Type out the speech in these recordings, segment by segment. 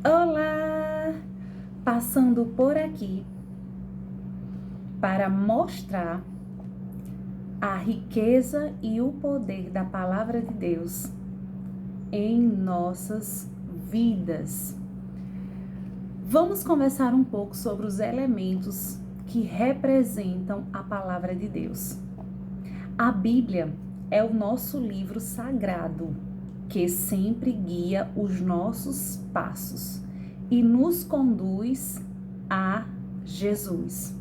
Olá! Passando por aqui para mostrar a riqueza e o poder da palavra de Deus em nossas vidas. Vamos conversar um pouco sobre os elementos que representam a palavra de Deus. A Bíblia é o nosso livro sagrado, que sempre guia os nossos passos e nos conduz a Jesus.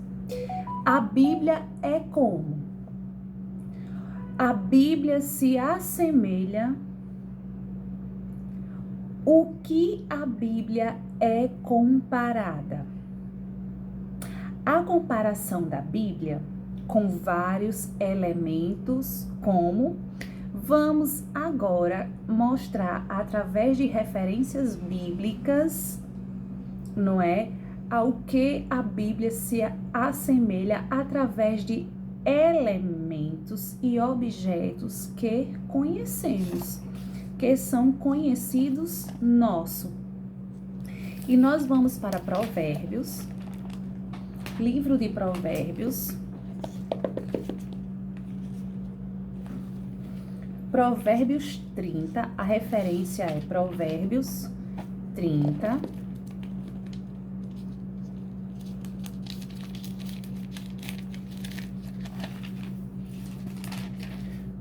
A Bíblia é como? A Bíblia se assemelha. O que a Bíblia é comparada? A comparação da Bíblia com vários elementos, como vamos agora mostrar através de referências bíblicas, não é? Ao que a Bíblia se assemelha através de elementos e objetos que conhecemos, que são conhecidos nosso. E nós vamos para Provérbios, livro de Provérbios. Provérbios 30, a referência é Provérbios 30.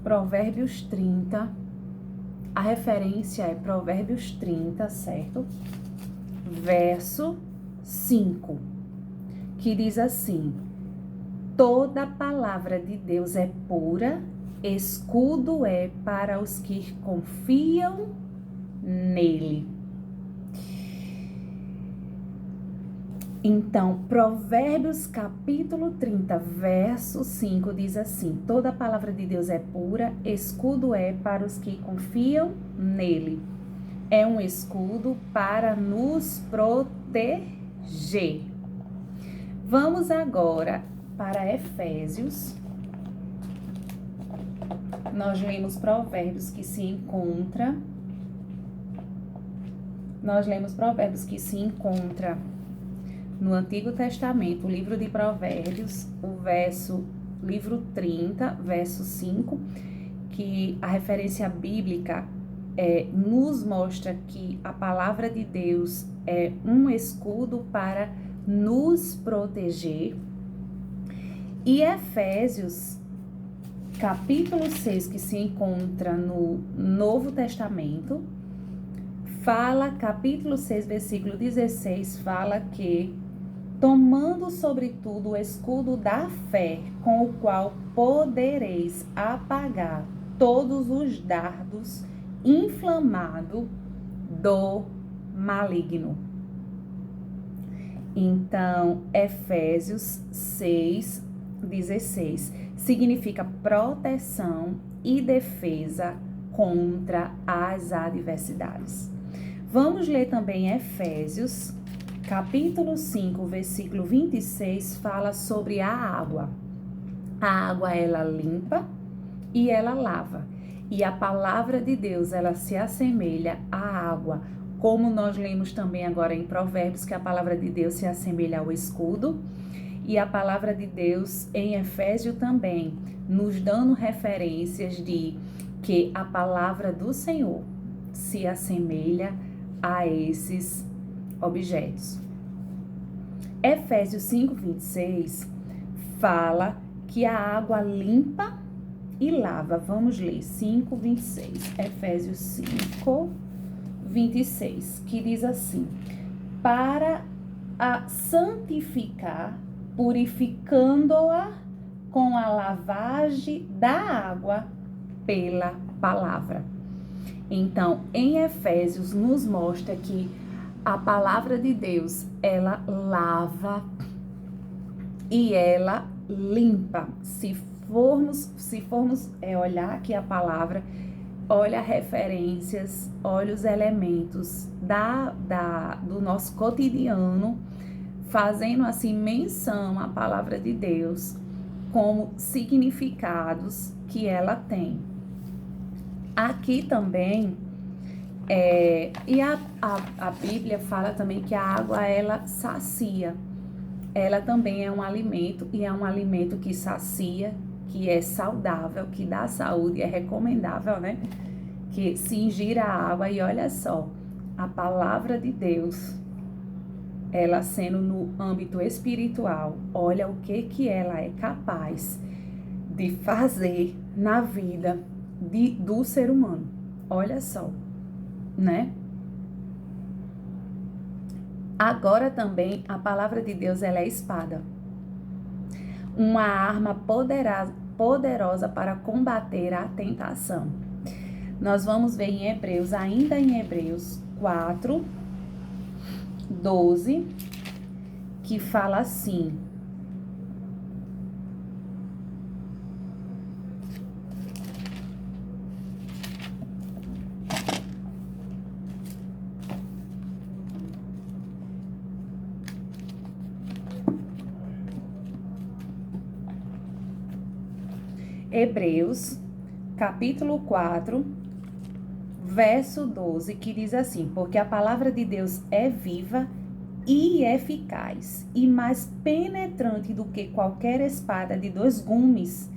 Provérbios 30, a referência é Provérbios 30, certo? Verso 5, que diz assim: toda palavra de Deus é pura, escudo é para os que confiam nele. Então, Provérbios capítulo 30, verso 5 diz assim: toda palavra de Deus é pura, escudo é para os que confiam nele. É um escudo para nos proteger. Vamos agora para Efésios. Nós lemos Provérbios que se encontra. No Antigo Testamento, o livro de Provérbios, livro 30, verso 5, que a referência bíblica nos mostra que a palavra de Deus é um escudo para nos proteger. E Efésios, capítulo 6, que se encontra no Novo Testamento, capítulo 6, versículo 16, fala que tomando sobretudo o escudo da fé, com o qual podereis apagar todos os dardos inflamados do maligno. Então, Efésios 6, 16, significa proteção e defesa contra as adversidades. Vamos ler também Efésios, capítulo 5, versículo 26, fala sobre a água. A água, ela limpa e ela lava. E a palavra de Deus, ela se assemelha à água. Como nós lemos também agora em Provérbios, que a palavra de Deus se assemelha ao escudo. E a palavra de Deus em Efésios também, nos dando referências de que a palavra do Senhor se assemelha a esses objetos. Efésios 5, 26 fala que a água limpa e lava. Vamos ler 5, 26. Efésios 5, 26, que diz assim: para a santificar, purificando-a com a lavagem da água pela palavra. Então, em Efésios nos mostra que a palavra de Deus, ela lava e ela limpa. Se formos olhar aqui a palavra, olha referências, olha os elementos do nosso cotidiano, fazendo assim menção à palavra de Deus como significados que ela tem. Aqui também E a Bíblia fala também que a água, ela sacia. Ela também é um alimento, e é um alimento que sacia, que é saudável, que dá saúde, é recomendável, né? Que se ingira a água. E olha só, a palavra de Deus, ela sendo no âmbito espiritual, olha o que ela é capaz de fazer na vida do ser humano. Olha só, né? Agora também a palavra de Deus, ela é espada. Uma arma poderosa para combater a tentação. Nós vamos ver em Hebreus, ainda em Hebreus 4, 12, que fala assim: Hebreus, capítulo 4, verso 12, que diz assim: porque a palavra de Deus é viva e eficaz, e mais penetrante do que qualquer espada de dois gumes,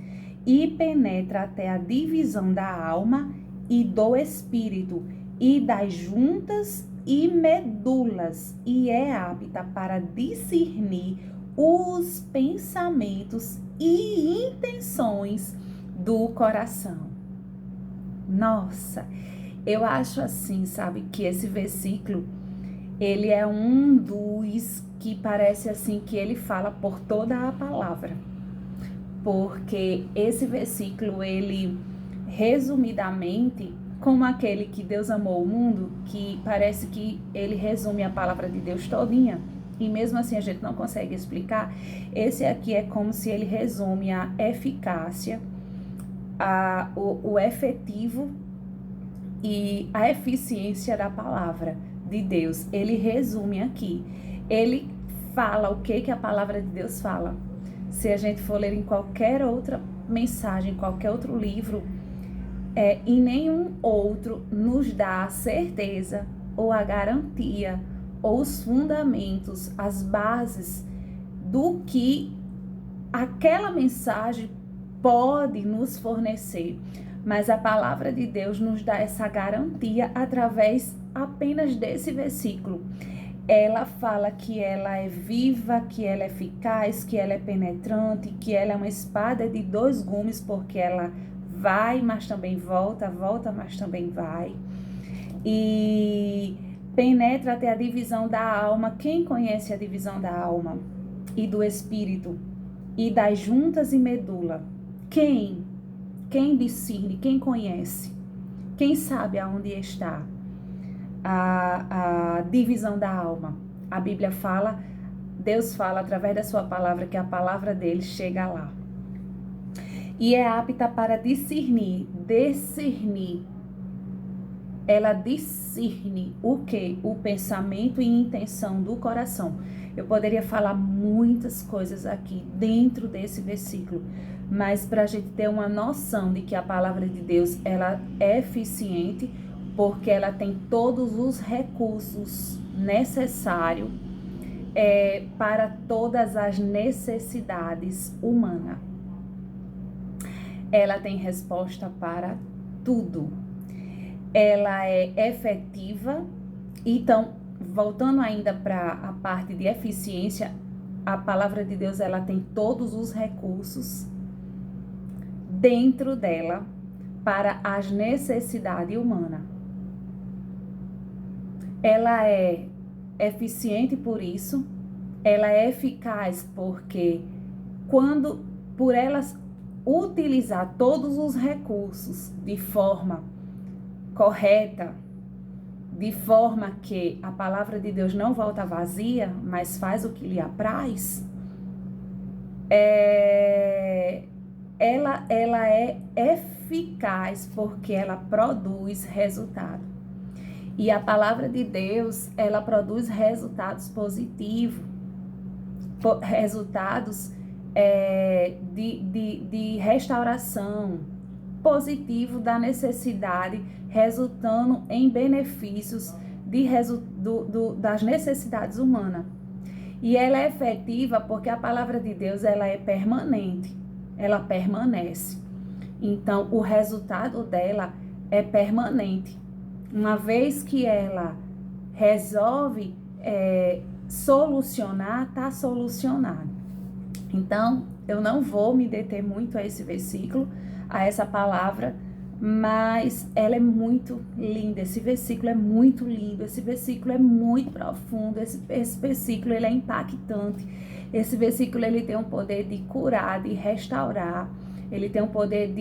e penetra até a divisão da alma e do espírito, e das juntas e medulas, e é apta para discernir os pensamentos e intenções do coração. Nossa, eu acho assim, sabe, que esse versículo, ele é um dos que parece assim que ele fala por toda a palavra. Porque esse versículo, ele, resumidamente, como aquele que Deus amou o mundo, que parece que ele resume a palavra de Deus todinha, e mesmo assim a gente não consegue explicar, esse aqui é como se ele resume a eficácia, o efetivo e a eficiência da palavra de Deus. Ele resume aqui. Ele fala o que a palavra de Deus fala. Se a gente for ler em qualquer outra mensagem, qualquer outro livro, em nenhum outro nos dá a certeza ou a garantia ou os fundamentos, as bases do que aquela mensagem pode nos fornecer. Mas a palavra de Deus nos dá essa garantia através apenas desse versículo. Ela fala que ela é viva, que ela é eficaz, que ela é penetrante, que ela é uma espada de dois gumes, porque ela vai, mas também volta, volta, mas também vai. E penetra até a divisão da alma. Quem conhece a divisão da alma e do espírito e das juntas e medula? Quem? Quem discerne? Quem conhece? Quem sabe aonde está a divisão da alma? A Bíblia fala, Deus fala através da sua palavra, que a palavra dele chega lá. E é apta para discernir. Ela discerne o quê? O pensamento e intenção do coração. Eu poderia falar muitas coisas aqui dentro desse versículo, mas para a gente ter uma noção de que a palavra de Deus, ela é eficiente, porque ela tem todos os recursos necessários para todas as necessidades humanas. Ela tem resposta para tudo. Ela é efetiva. Então, voltando ainda para a parte de eficiência, a palavra de Deus, ela tem todos os recursos dentro dela para as necessidades humanas. Ela é eficiente por isso, ela é eficaz porque por elas utilizar todos os recursos de forma correta, de forma que a palavra de Deus não volta vazia, mas faz o que lhe apraz, ela é eficaz porque ela produz resultado. E a palavra de Deus, ela produz resultados positivos, resultados de restauração, positivo da necessidade, resultando em benefícios das necessidades humanas. E ela é efetiva porque a palavra de Deus ela é permanente, ela permanece. Então, o resultado dela é permanente. Uma vez que ela resolve solucionar, está solucionado. Então, eu não vou me deter muito a esse versículo, a essa palavra, mas ela é muito linda. Esse versículo é muito lindo, esse versículo é muito profundo, esse versículo ele é impactante. Esse versículo ele tem um poder de curar, de restaurar, ele tem um poder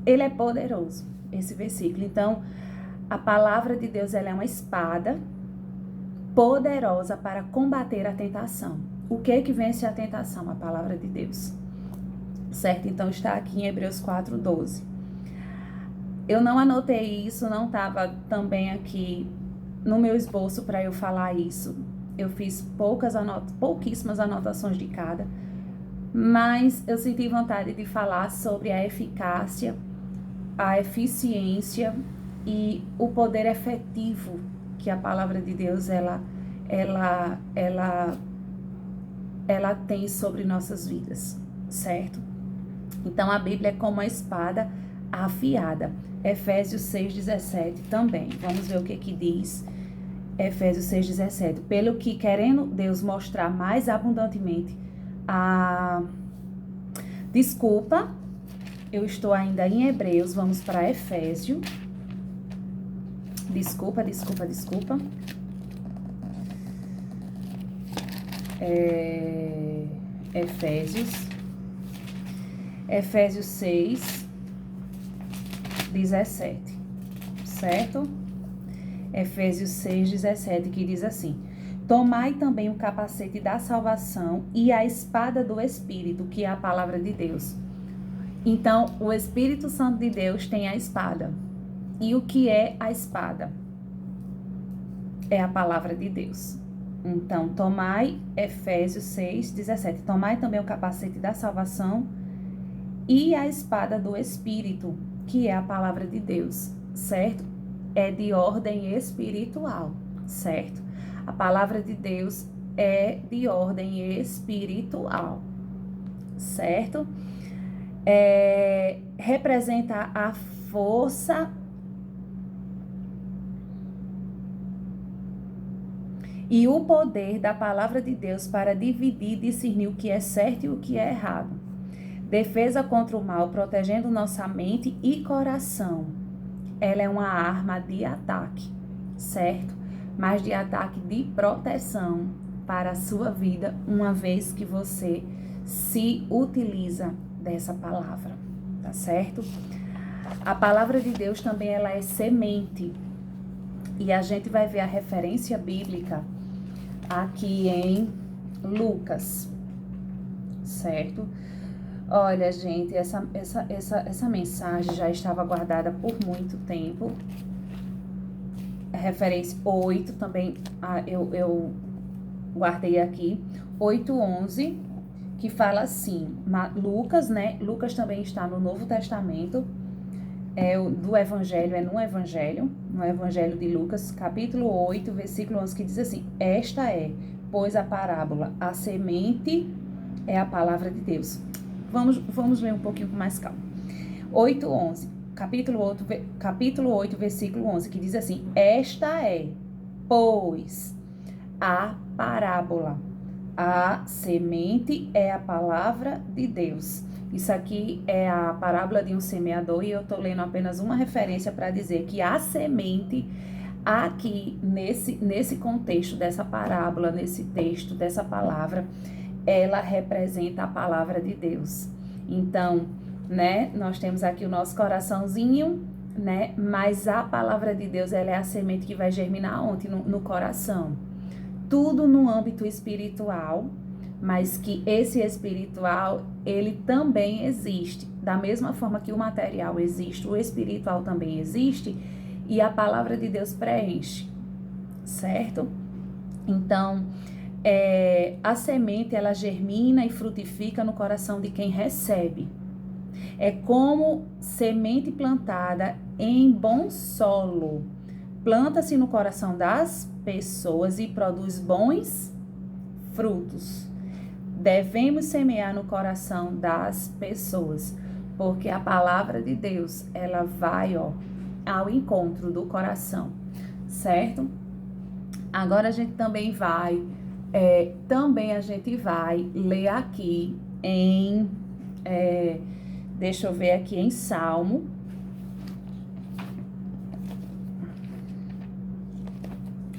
ele é poderoso, esse versículo. Então, a palavra de Deus ela é uma espada poderosa para combater a tentação. O que é que vence a tentação? A palavra de Deus. Certo? Então, está aqui em Hebreus 4:12. Eu não anotei isso, não estava também aqui no meu esboço para eu falar isso. Eu fiz pouquíssimas anotações de cada, mas eu senti vontade de falar sobre a eficácia, a eficiência e o poder efetivo que a palavra de Deus ela tem sobre nossas vidas, certo? Então a Bíblia é como uma espada afiada. Efésios 6:17 também. Vamos ver o que diz Efésios 6:17. Pelo que querendo Deus mostrar mais abundantemente Desculpa, eu estou ainda em Hebreus, vamos para Efésios. Desculpa. Efésios 6:17, certo? Efésios 6:17, que diz assim: tomai também o capacete da salvação e a espada do Espírito, que é a palavra de Deus. Então, o Espírito Santo de Deus tem a espada. E o que é a espada? É a palavra de Deus. Então, tomai, Efésios 6:17, tomai também o capacete da salvação e a espada do Espírito, que é a palavra de Deus, certo? É de ordem espiritual, certo? A palavra de Deus é de ordem espiritual, certo? Representa a força e o poder da palavra de Deus para dividir e discernir o que é certo e o que é errado. Defesa contra o mal, protegendo nossa mente e coração. Ela é uma arma de ataque, certo? Mas de ataque de proteção para a sua vida, uma vez que você se utiliza dessa palavra, tá certo? A palavra de Deus também ela é semente. E a gente vai ver a referência bíblica aqui em Lucas, certo? Olha, gente, essa mensagem já estava guardada por muito tempo. Referência 8 também, eu guardei aqui, 8:11, que fala assim, Lucas, né? Lucas também está no Novo Testamento, no Evangelho de Lucas, capítulo 8, versículo 11, que diz assim: esta é, pois, a parábola, a semente é a palavra de Deus. Vamos ler um pouquinho com mais calma. 8:11, capítulo 8, versículo 11, que diz assim: esta é, pois, a parábola, a semente é a palavra de Deus. Isso aqui é a parábola de um semeador e eu estou lendo apenas uma referência para dizer que a semente, aqui nesse contexto dessa parábola, nesse texto dessa palavra, ela representa a palavra de Deus. Então, né, nós temos aqui o nosso coraçãozinho, né, mas a palavra de Deus, ela é a semente que vai germinar onde? No coração. Tudo no âmbito espiritual, mas que esse espiritual, ele também existe. Da mesma forma que o material existe, o espiritual também existe, e a palavra de Deus preenche, certo? Então, a semente, ela germina e frutifica no coração de quem recebe, É como semente plantada em bom solo. Planta-se no coração das pessoas e produz bons frutos. Devemos semear no coração das pessoas, porque a palavra de Deus, ela vai, ao encontro do coração, certo? Agora a gente também vai ler aqui em, deixa eu ver aqui em Salmo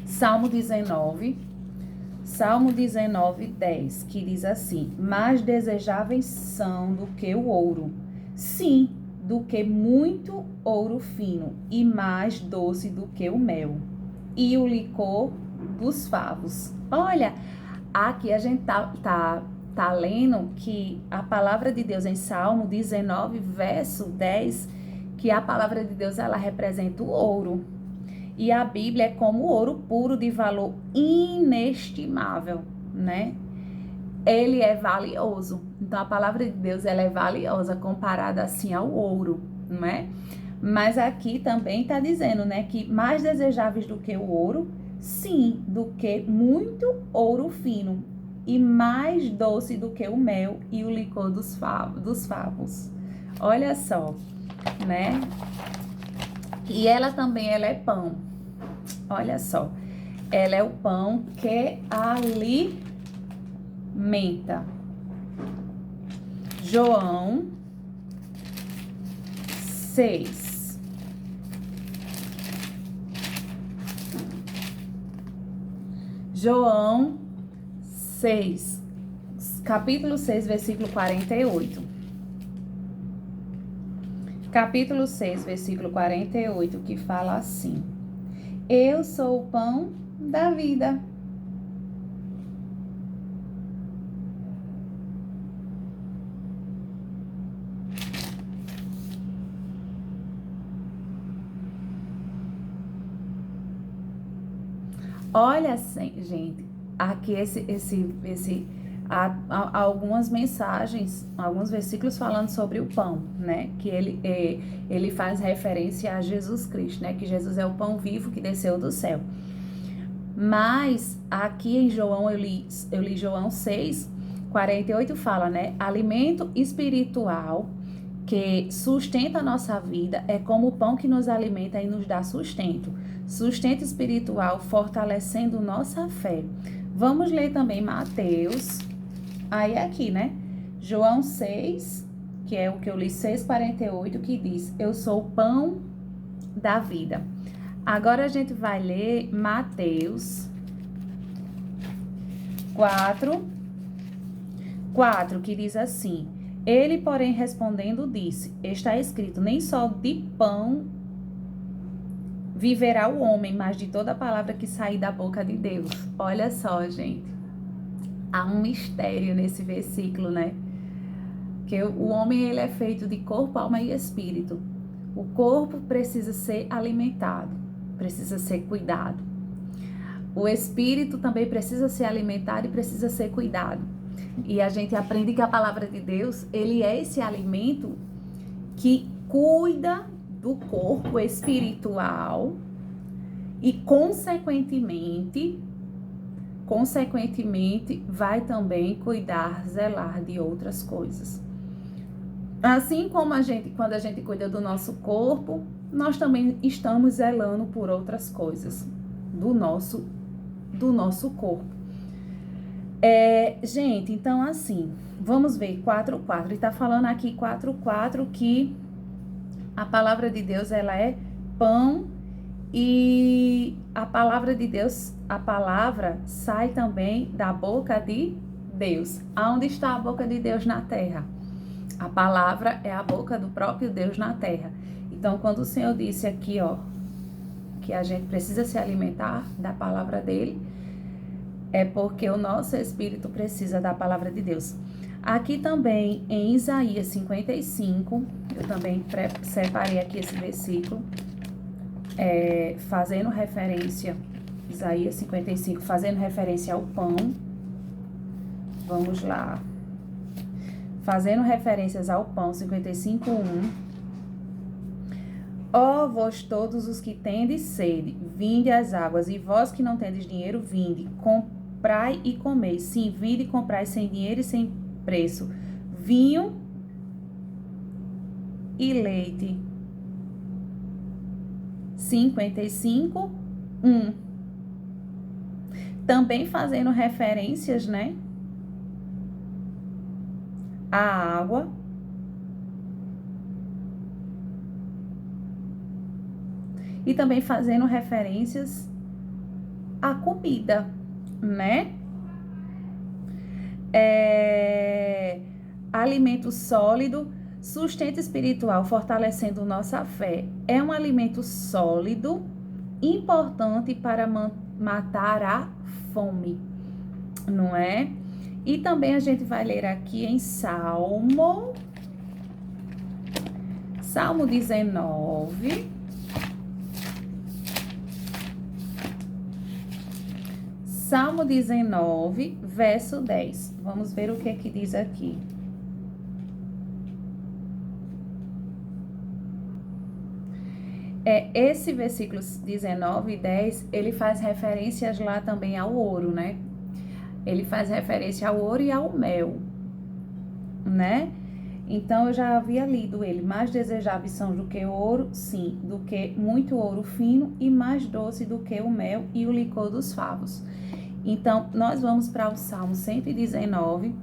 19:10, que diz assim: mais desejáveis são do que o ouro, sim, do que muito ouro fino, e mais doce do que o mel, e o licor dos favos. Olha, aqui a gente tá lendo que a palavra de Deus em Salmo 19, verso 10, que a palavra de Deus, ela representa o ouro. E a Bíblia é como ouro puro de valor inestimável, né? Ele é valioso. Então, a palavra de Deus, ela é valiosa comparada assim ao ouro, não é? Mas aqui também está dizendo, né, que mais desejáveis do que o ouro, sim, do que muito ouro fino, e mais doce do que o mel e o licor dos favos. Olha só, né? E ela também, ela é pão. Olha só, ela é o pão que alimenta. João 6. João 6, capítulo 6, versículo 48. Capítulo 6, versículo 48, que fala assim: eu sou o pão da vida. Olha assim, gente, aqui há algumas mensagens, alguns versículos falando sobre o pão, né? Que ele faz referência a Jesus Cristo, né? Que Jesus é o pão vivo que desceu do céu. Mas aqui em João, eu li João 6, 48, fala, né? Alimento espiritual que sustenta a nossa vida é como o pão que nos alimenta e nos dá sustento. Sustento espiritual fortalecendo nossa fé. Vamos ler também Mateus. Aí aqui, né? João 6, que é o que eu li, 6:48, que diz: eu sou o pão da vida. Agora a gente vai ler Mateus 4, que diz assim: ele, porém, respondendo, disse: está escrito, nem só de pão viverá o homem, mas de toda palavra que sair da boca de Deus. Olha só, gente. Há um mistério nesse versículo, né? Que o homem, ele é feito de corpo, alma e espírito. O corpo precisa ser alimentado, precisa ser cuidado. O espírito também precisa ser alimentado e precisa ser cuidado. E a gente aprende que a palavra de Deus, ele é esse alimento que cuida do corpo espiritual e, consequentemente, vai também cuidar, zelar de outras coisas. Assim como quando a gente cuida do nosso corpo, nós também estamos zelando por outras coisas do nosso corpo. Gente, então assim, vamos ver 4:4. Ele está falando aqui 4:4 que a palavra de Deus, ela é pão, e a palavra de Deus, a palavra sai também da boca de Deus. Aonde está a boca de Deus na terra? A palavra é a boca do próprio Deus na terra. Então, quando o Senhor disse aqui, que a gente precisa se alimentar da palavra dele, é porque o nosso espírito precisa da palavra de Deus. Aqui também, em Isaías 55, eu também separei aqui esse versículo, fazendo referência, Isaías 55, fazendo referência ao pão. Vamos lá. fazendo referências ao pão, 55:1. Ó vós todos os que tendes sede, vinde às águas, e vós que não tendes dinheiro, vinde, comprai e comei. Sim, vinde e comprai sem dinheiro e sem preço, vinho e leite. 55:1. Também fazendo referências, né, à água. E também fazendo referências à comida, né? Alimento sólido, sustento espiritual, fortalecendo nossa fé. É um alimento sólido, importante para matar a fome, não é? E também a gente vai ler aqui em Salmo 19. Salmo 19, verso 10. Vamos ver o que é que diz aqui. Esse versículo 19 e 10, ele faz referências lá também ao ouro, né? Ele faz referência ao ouro e ao mel, né? Então, eu já havia lido ele. Mais desejáveis são do que o ouro, sim, do que muito ouro fino, e mais doce do que o mel e o licor dos favos. Então, nós vamos para o Salmo 119,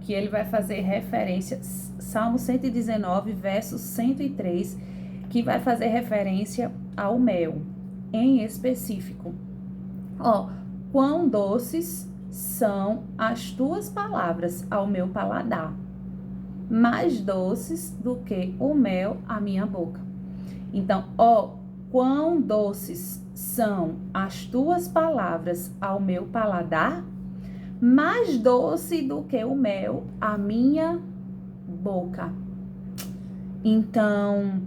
que ele vai fazer referência, Salmo 119, verso 103, que vai fazer referência ao mel, em específico. Ó, quão doces são as tuas palavras ao meu paladar, mais doces do que o mel à minha boca. Então, ó, quão doces são as tuas palavras ao meu paladar, mais doce do que o mel à minha boca. Então,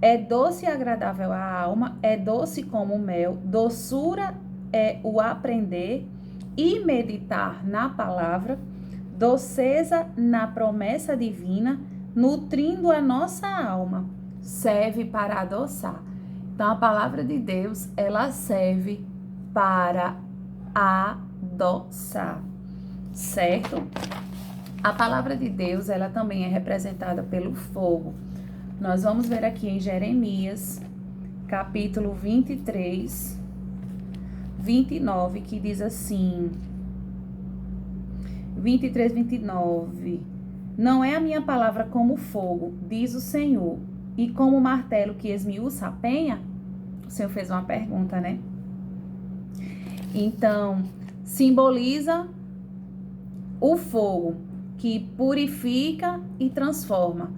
é doce e agradável à alma, é doce como o mel, doçura é o aprender e meditar na palavra, doceza na promessa divina, nutrindo a nossa alma, serve para adoçar. Então, a palavra de Deus, ela serve para adoçar, certo? A palavra de Deus, ela também é representada pelo fogo. Nós vamos ver aqui em Jeremias, capítulo 23, 29, que diz assim, 23, 29, não é a minha palavra como fogo, diz o Senhor, e como martelo que esmiuça a penha? O Senhor fez uma pergunta, né? Então, simboliza o fogo que purifica e transforma.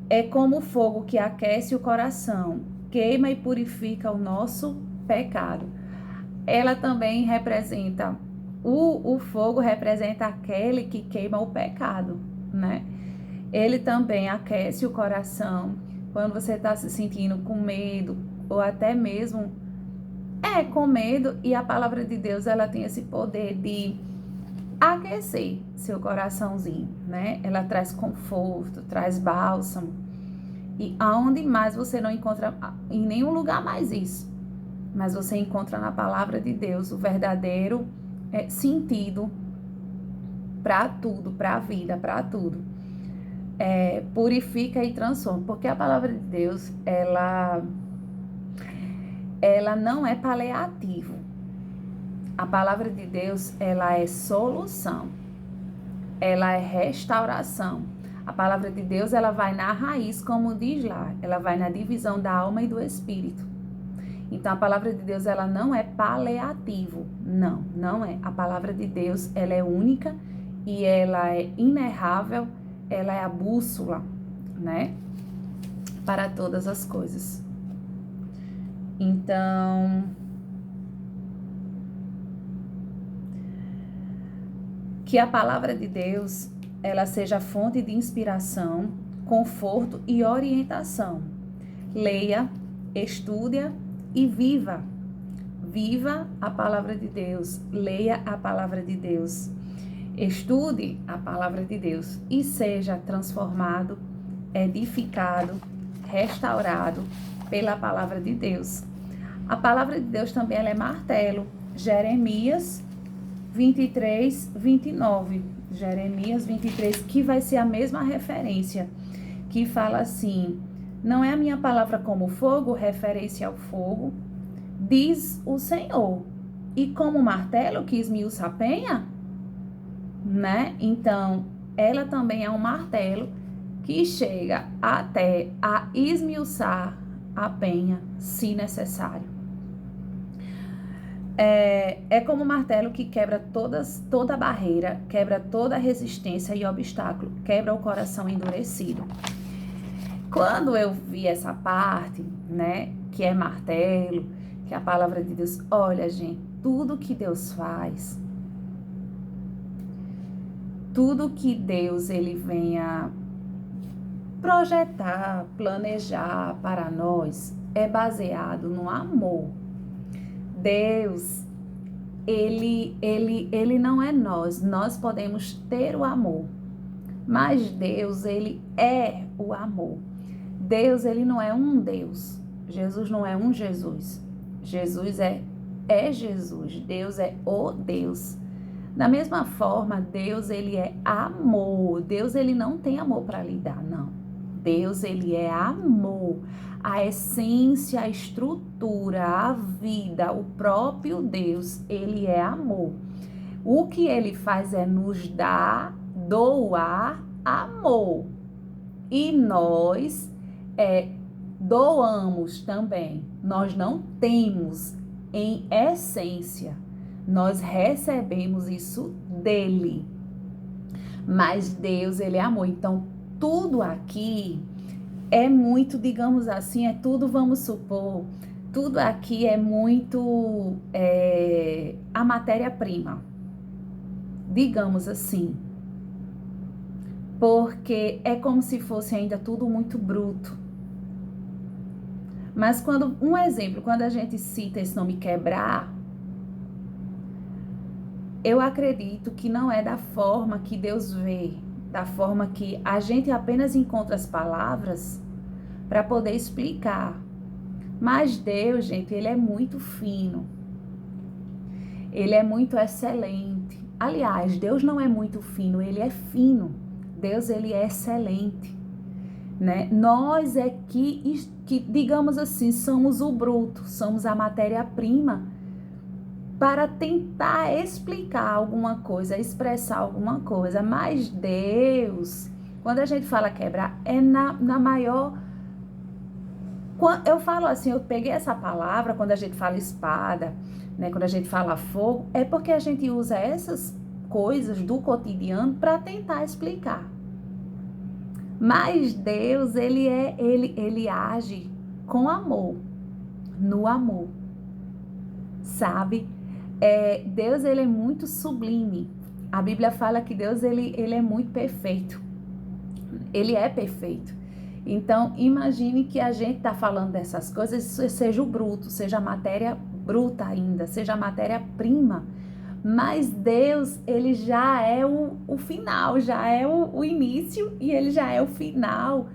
É como o fogo que aquece o coração, queima e purifica o nosso pecado. Ela também representa, o fogo representa aquele que queima o pecado, né? Ele também aquece o coração quando você está se sentindo com medo, ou até mesmo com medo, e a palavra de Deus, ela tem esse poder de aquecer seu coraçãozinho, né? Ela traz conforto, traz bálsamo. E aonde mais você não encontra, em nenhum lugar mais isso, mas você encontra na palavra de Deus o verdadeiro sentido para tudo, para a vida, para tudo. Purifica e transforma, porque a palavra de Deus, ela não é paliativo. A palavra de Deus, ela é solução, ela é restauração. A palavra de Deus, ela vai na raiz, como diz lá, ela vai na divisão da alma e do espírito. Então, a palavra de Deus, ela não é paliativo, não é. A palavra de Deus, ela é única e ela é inerrável, ela é a bússola, né, para todas as coisas. Então, que a palavra de Deus, ela seja fonte de inspiração, conforto e orientação. Leia, estude e viva. Viva a palavra de Deus, leia a palavra de Deus. Estude a palavra de Deus e seja transformado, edificado, restaurado pela palavra de Deus. A palavra de Deus também ela é martelo. Jeremias 23, 29. Jeremias 23, que vai ser a mesma referência, que fala assim: não é a minha palavra como fogo, referência ao fogo, diz o Senhor, e como martelo que esmiuça a penha, né? Então, ela também é um martelo que chega até a esmiuçar a penha, se necessário. É como um martelo que quebra toda barreira, quebra toda resistência e obstáculo, quebra o coração endurecido. Quando eu vi essa parte, né, que é martelo, que é a palavra de Deus, olha, gente, tudo que Deus faz, tudo que Deus ele venha projetar, planejar para nós, é baseado no amor. Deus, ele não é nós podemos ter o amor, mas Deus, ele é o amor. Deus, ele não é um Deus, Jesus não é um Jesus, Jesus é Jesus, Deus é o Deus. Da mesma forma, Deus, ele é amor, Deus, ele não tem amor para lhe dar, não. Deus, ele é amor, a essência, a estrutura, a vida, o próprio Deus, ele é amor. O que ele faz é nos dar, doar amor. E nós doamos também. Nós não temos em essência, nós recebemos isso dele. Mas Deus, ele é amor. Então, tudo aqui é muito, digamos assim, tudo, vamos supor, tudo aqui é muito a matéria-prima, digamos assim, porque é como se fosse ainda tudo muito bruto. Mas um exemplo, quando a gente cita esse nome quebrar, eu acredito que não é da forma que Deus vê, da forma que a gente apenas encontra as palavras para poder explicar. Mas Deus, gente, ele é muito fino. Ele é muito excelente. Aliás, Deus não é muito fino, ele é fino. Deus, ele é excelente, né? Nós é que, digamos assim, somos o bruto, somos a matéria-prima para tentar explicar alguma coisa, expressar alguma coisa. Mas Deus, quando a gente fala quebrar, é na maior... Eu falo assim, eu peguei essa palavra, quando a gente fala espada, né, quando a gente fala fogo, é porque a gente usa essas coisas do cotidiano para tentar explicar. Mas Deus, ele age com amor, no amor, sabe? Deus, ele é muito sublime. A Bíblia fala que Deus, ele é muito perfeito. Ele é perfeito. Então, imagine que a gente está falando dessas coisas, seja o bruto, seja a matéria bruta ainda, seja a matéria-prima. Mas Deus, ele já é o final, já é o início e ele já é o final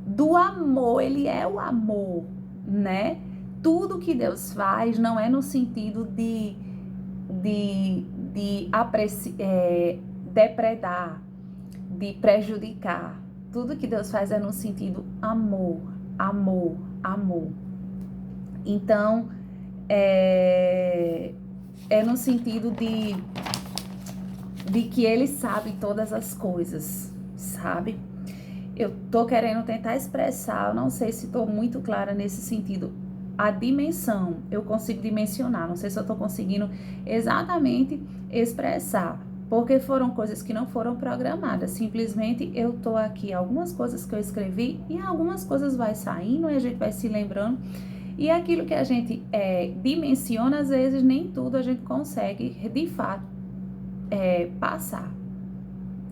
do amor. Ele é o amor, né? Tudo que Deus faz não é no sentido de depredar, de prejudicar. Tudo que Deus faz é no sentido amor, amor, amor. Então, é no sentido de que ele sabe todas as coisas, sabe? Eu tô querendo tentar expressar, eu não sei se tô muito clara nesse sentido. A dimensão, eu consigo dimensionar, não sei se eu tô conseguindo exatamente expressar, porque foram coisas que não foram programadas, simplesmente eu tô aqui, algumas coisas que eu escrevi e algumas coisas vai saindo e a gente vai se lembrando, e aquilo que a gente dimensiona, às vezes nem tudo a gente consegue de fato passar,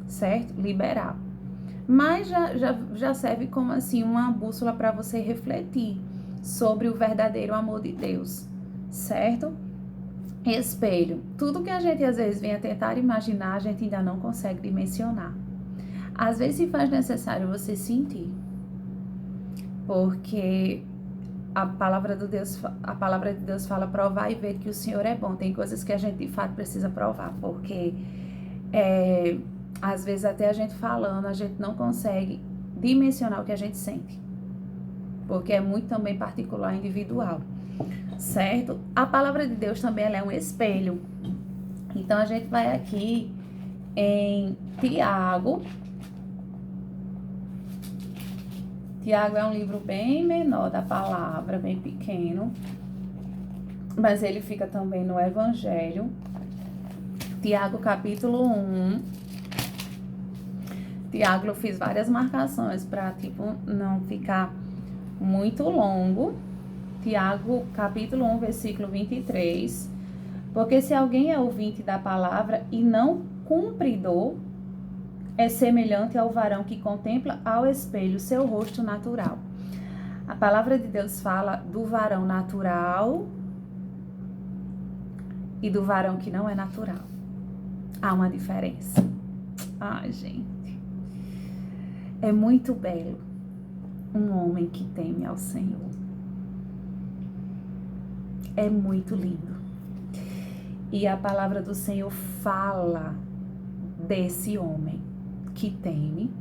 certo? Liberar. Mas já serve como assim uma bússola para você refletir sobre o verdadeiro amor de Deus, certo? Espelho. Tudo que a gente às vezes venha tentar imaginar, a gente ainda não consegue dimensionar. Às vezes se faz necessário você sentir, porque a palavra de Deus fala: provar e ver que o Senhor é bom. Tem coisas que a gente de fato precisa provar, porque às vezes até a gente falando, a gente não consegue dimensionar o que a gente sente, porque é muito também particular, individual, certo? A palavra de Deus também ela é um espelho. Então a gente vai aqui em Tiago. Tiago é um livro bem menor da palavra, bem pequeno, mas ele fica também no Evangelho. Tiago, capítulo 1. Tiago, eu fiz várias marcações para, não ficar muito longo. Tiago, capítulo 1, versículo 23. Porque se alguém é ouvinte da palavra e não cumpridor, é semelhante ao varão que contempla ao espelho seu rosto natural. A palavra de Deus fala do varão natural e do varão que não é natural. Há uma diferença. Ai, gente. É muito belo um homem que teme ao Senhor. É muito lindo. E a palavra do Senhor fala desse homem que teme.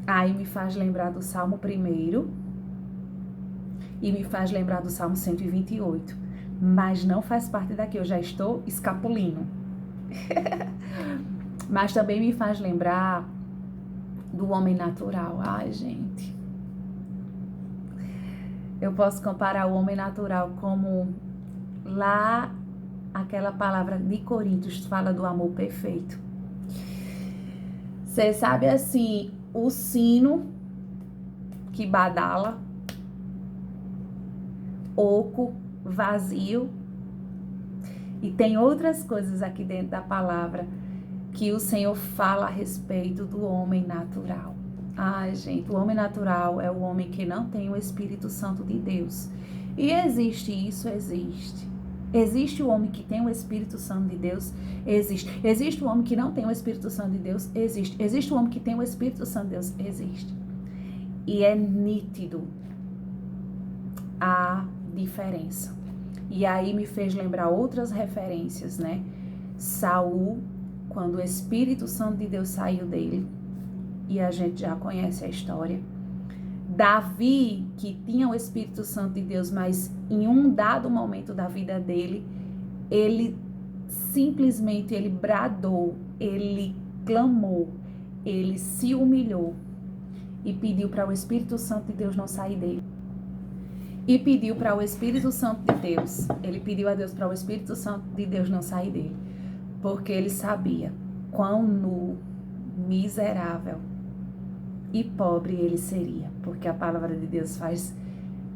Aí me faz lembrar do Salmo 1 e me faz lembrar do Salmo 128. Mas não faz parte daqui, eu já estou escapulindo. Mas também me faz lembrar do homem natural. Ai, gente. Eu posso comparar o homem natural como lá aquela palavra de Coríntios fala do amor perfeito. Você sabe assim, o sino que badala, oco, vazio. E tem outras coisas aqui dentro da palavra que o Senhor fala a respeito do homem natural. Ai, gente, o homem natural é o homem que não tem o Espírito Santo de Deus. E existe isso? Existe. Existe o homem que tem o Espírito Santo de Deus? Existe. Existe o homem que não tem o Espírito Santo de Deus? Existe. Existe o homem que tem o Espírito Santo de Deus? Existe. E é nítido a diferença. E aí me fez lembrar outras referências, né? Saul, quando o Espírito Santo de Deus saiu dele, e a gente já conhece a história. Davi, que tinha o Espírito Santo de Deus, mas em um dado momento da vida dele, ele simplesmente, ele bradou, ele clamou, ele se humilhou e pediu para o Espírito Santo de Deus não sair dele. E pediu para o Espírito Santo de Deus, ele pediu a Deus para o Espírito Santo de Deus não sair dele, porque ele sabia quão nu, miserável e pobre ele seria, porque a palavra de Deus faz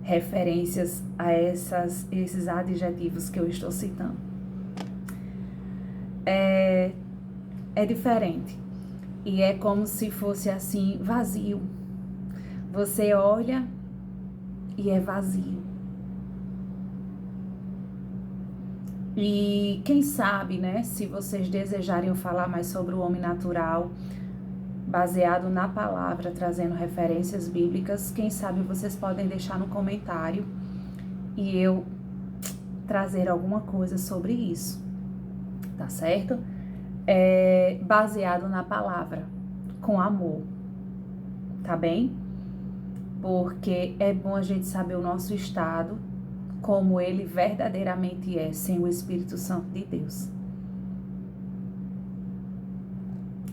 referências a esses adjetivos que eu estou citando. É diferente. E é como se fosse assim, vazio. Você olha e é vazio. E quem sabe, né, se vocês desejarem falar mais sobre o homem natural, baseado na palavra, trazendo referências bíblicas, quem sabe vocês podem deixar no comentário e eu trazer alguma coisa sobre isso, tá certo? Baseado na palavra, com amor, tá bem? Porque é bom a gente saber o nosso estado, como ele verdadeiramente é, sem o Espírito Santo de Deus.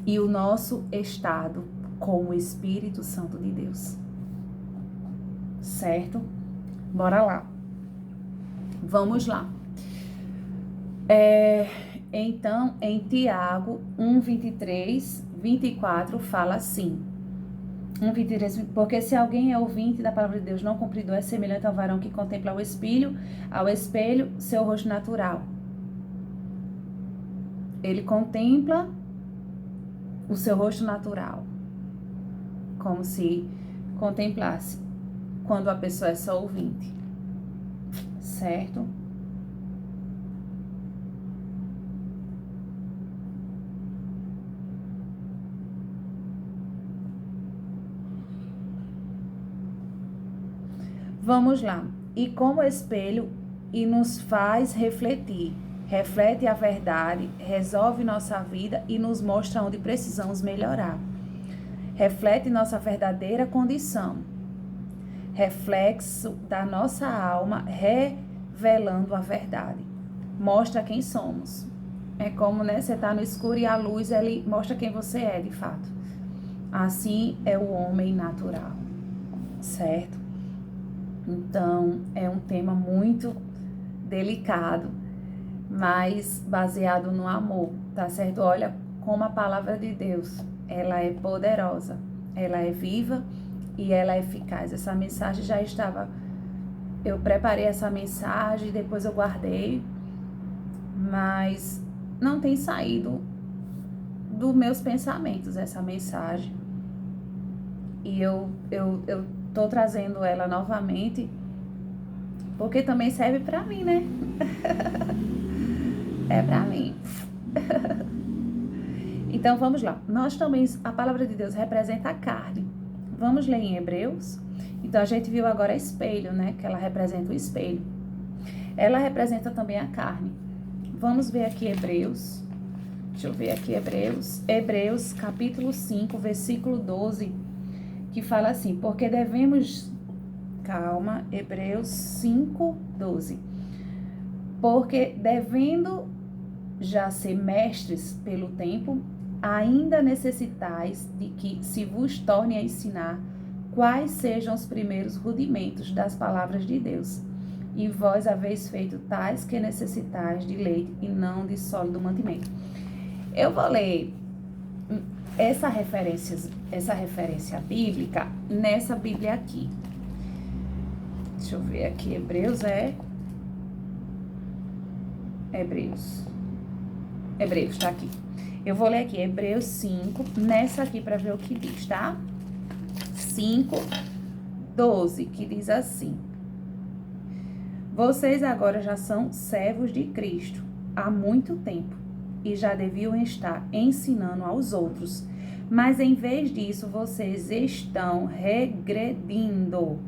E o nosso estado com o Espírito Santo de Deus. Certo? Bora lá. Vamos lá. Então, em Tiago 1, 23, 24, fala assim. 1, 23, porque se alguém é ouvinte da palavra de Deus, não cumpridor, é semelhante ao varão que contempla ao espelho, seu rosto natural. Ele contempla o seu rosto natural, como se contemplasse quando a pessoa é só ouvinte, certo? Vamos lá. E como espelho, e nos faz refletir. Reflete a verdade, resolve nossa vida e nos mostra onde precisamos melhorar. Reflete nossa verdadeira condição. Reflexo da nossa alma, revelando a verdade. Mostra quem somos. É como, né, você tá no escuro e a luz, ele mostra quem você é, de fato. Assim é o homem natural, certo? Então, é um tema muito delicado, mas baseado no amor, tá certo? Olha como a palavra de Deus, ela é poderosa, ela é viva e ela é eficaz. Essa mensagem já estava, eu preparei essa mensagem, depois eu guardei, mas não tem saído dos meus pensamentos essa mensagem. E eu tô trazendo ela novamente, porque também serve pra mim, né? É pra mim. Então, vamos lá. Nós também, a palavra de Deus representa a carne. Vamos ler em Hebreus? Então, a gente viu agora espelho, né? Que ela representa o espelho. Ela representa também a carne. Vamos ver aqui Hebreus. Deixa eu ver aqui Hebreus. Hebreus, capítulo 5, versículo 12, que fala assim, porque devemos... Calma, Hebreus 5, 12. Porque devendo já ser mestres pelo tempo, ainda necessitais de que se vos torne a ensinar quais sejam os primeiros rudimentos das palavras de Deus. E vós haveis feito tais que necessitais de leite e não de sólido mantimento. Eu vou ler essa referência bíblica nessa Bíblia aqui. Deixa eu ver aqui, Hebreus, tá aqui. Eu vou ler aqui, Hebreus 5, nessa aqui para ver o que diz, tá? 5, 12, que diz assim. Vocês agora já são servos de Cristo há muito tempo e já deviam estar ensinando aos outros. Mas em vez disso, vocês estão regredindo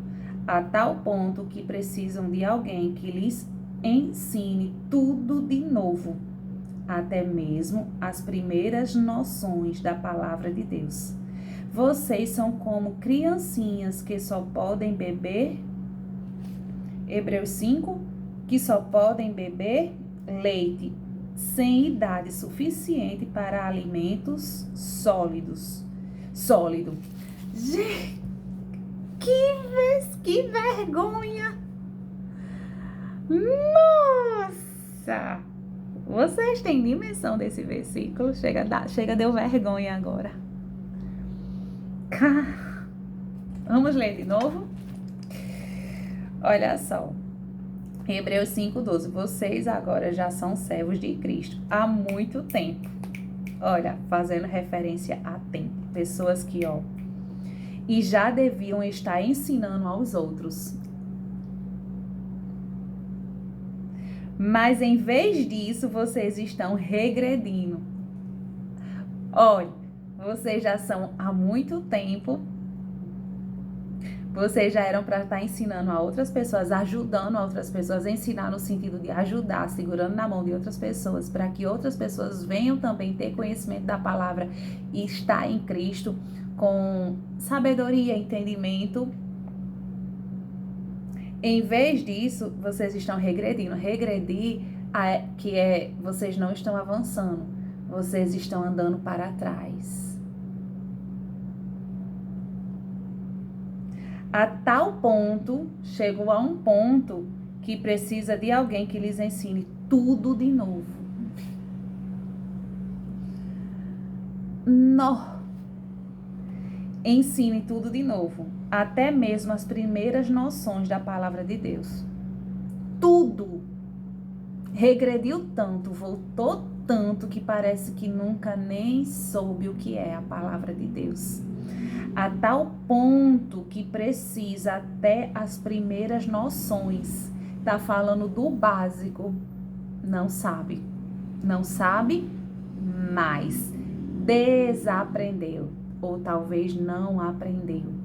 a tal ponto que precisam de alguém que lhes ensine tudo de novo, até mesmo as primeiras noções da palavra de Deus. Vocês são como criancinhas que só podem beber, Hebreus 5, que só podem beber leite, sem idade suficiente para alimentos sólidos. Gente, que vergonha! Nossa! Vocês têm dimensão desse versículo? Chega, deu vergonha agora. Vamos ler de novo? Olha só. Hebreus 5:12. Vocês agora já são servos de Cristo há muito tempo. Olha, fazendo referência a tempo. Pessoas que, e já deviam estar ensinando aos outros. Mas em vez disso, vocês estão regredindo. Olha, vocês já são há muito tempo. Vocês já eram para estar ensinando a outras pessoas, ajudando a outras pessoas, ensinar no sentido de ajudar, segurando na mão de outras pessoas, para que outras pessoas venham também ter conhecimento da palavra e estar em Cristo com sabedoria, entendimento. Em vez disso, vocês estão regredindo. Regredir vocês não estão avançando, vocês estão andando para trás. A tal ponto, chegou a um ponto que precisa de alguém que lhes ensine tudo de novo. Ensine tudo de novo, até mesmo as primeiras noções da palavra de Deus. Tudo. Regrediu tanto, voltou tanto que parece que nunca nem soube o que é a palavra de Deus. A tal ponto que precisa até as primeiras noções Tá falando do básico. Não sabe. Não sabe mais. Desaprendeu. Ou talvez não aprendeu.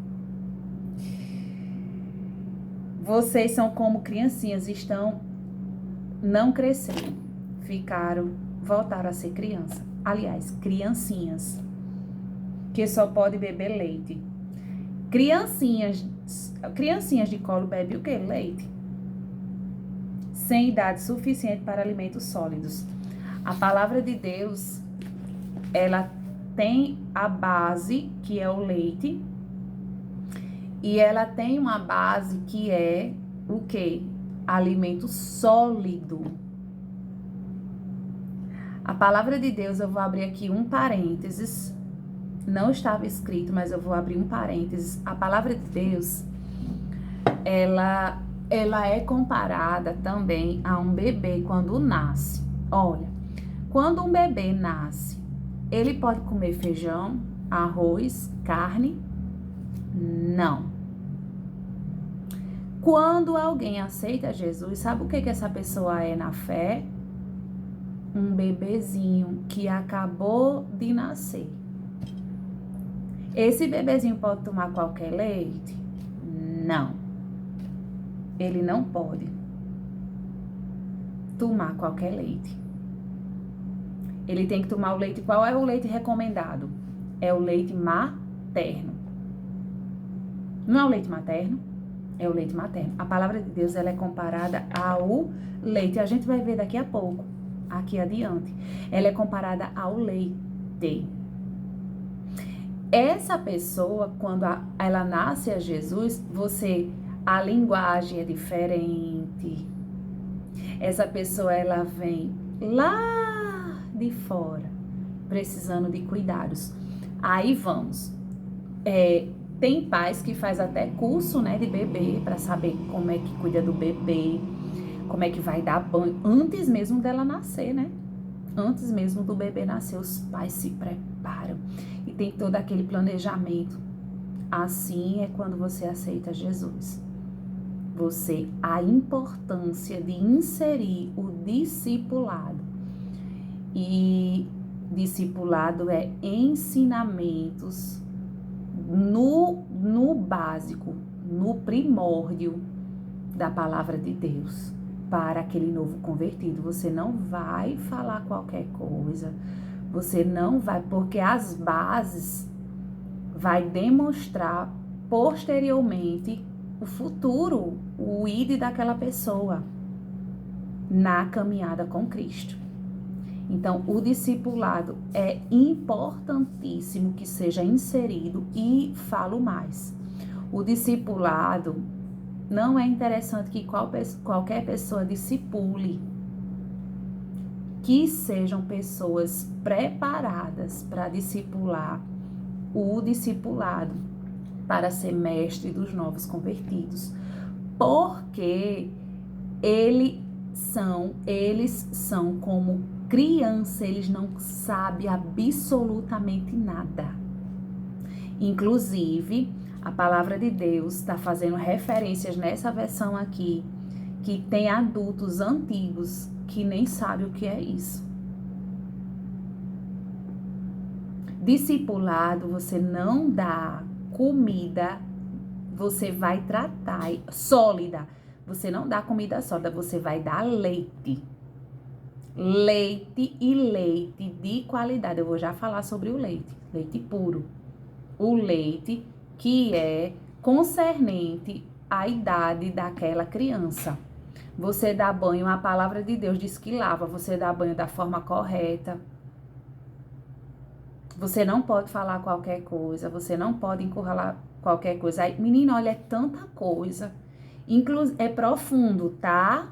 Vocês são como criancinhas, não cresceram, voltaram a ser criança. Aliás, criancinhas, que só pode beber leite. Criancinhas de colo bebem o quê? Leite. Sem idade suficiente para alimentos sólidos. A palavra de Deus, ela tem a base, que é o leite, e ela tem uma base que é o quê? Alimento sólido. A palavra de Deus, eu vou abrir aqui um parênteses. Não estava escrito, mas eu vou abrir um parênteses. A palavra de Deus, ela é comparada também a um bebê quando nasce. Olha, quando um bebê nasce, ele pode comer feijão, arroz, carne? Não. Quando alguém aceita Jesus, sabe o que essa pessoa é na fé? Um bebezinho que acabou de nascer. Esse bebezinho pode tomar qualquer leite? Não. Ele não pode tomar qualquer leite. Ele tem que tomar o leite. Qual é o leite recomendado? É o leite materno. Não é o leite materno? É o leite materno. A palavra de Deus, ela é comparada ao leite. A gente vai ver daqui a pouco, aqui adiante. Ela é comparada ao leite. Essa pessoa, quando ela nasce a Jesus, a linguagem é diferente. Essa pessoa, ela vem lá de fora, precisando de cuidados. Aí vamos. Tem pais que faz até curso, né, de bebê, para saber como é que cuida do bebê, como é que vai dar banho, antes mesmo dela nascer, né? Antes mesmo do bebê nascer, os pais se preparam e tem todo aquele planejamento. Assim é quando você aceita Jesus. A importância de inserir o discipulado. E discipulado é ensinamentos no básico, no primórdio da palavra de Deus para aquele novo convertido. Você não vai falar qualquer coisa, você não vai, porque as bases vai demonstrar posteriormente o futuro, o id daquela pessoa na caminhada com Cristo. Então, o discipulado é importantíssimo que seja inserido e falo mais. O discipulado não é interessante que qualquer pessoa discipule. Que sejam pessoas preparadas para discipular o discipulado, para ser mestre dos novos convertidos. Porque eles são como criança, eles não sabem absolutamente nada. Inclusive, a palavra de Deus está fazendo referências nessa versão aqui, que tem adultos antigos que nem sabem o que é isso. Discipulado, você não dá comida, você vai tratar sólida. Você não dá comida sólida, você vai dar leite. Leite e leite de qualidade. Eu vou já falar sobre o leite puro. O leite que é concernente à idade daquela criança. Você dá banho, a palavra de Deus diz que lava, você dá banho da forma correta. Você não pode falar qualquer coisa, você não pode encurralar qualquer coisa. Aí, menina, olha, é tanta coisa. É profundo, tá?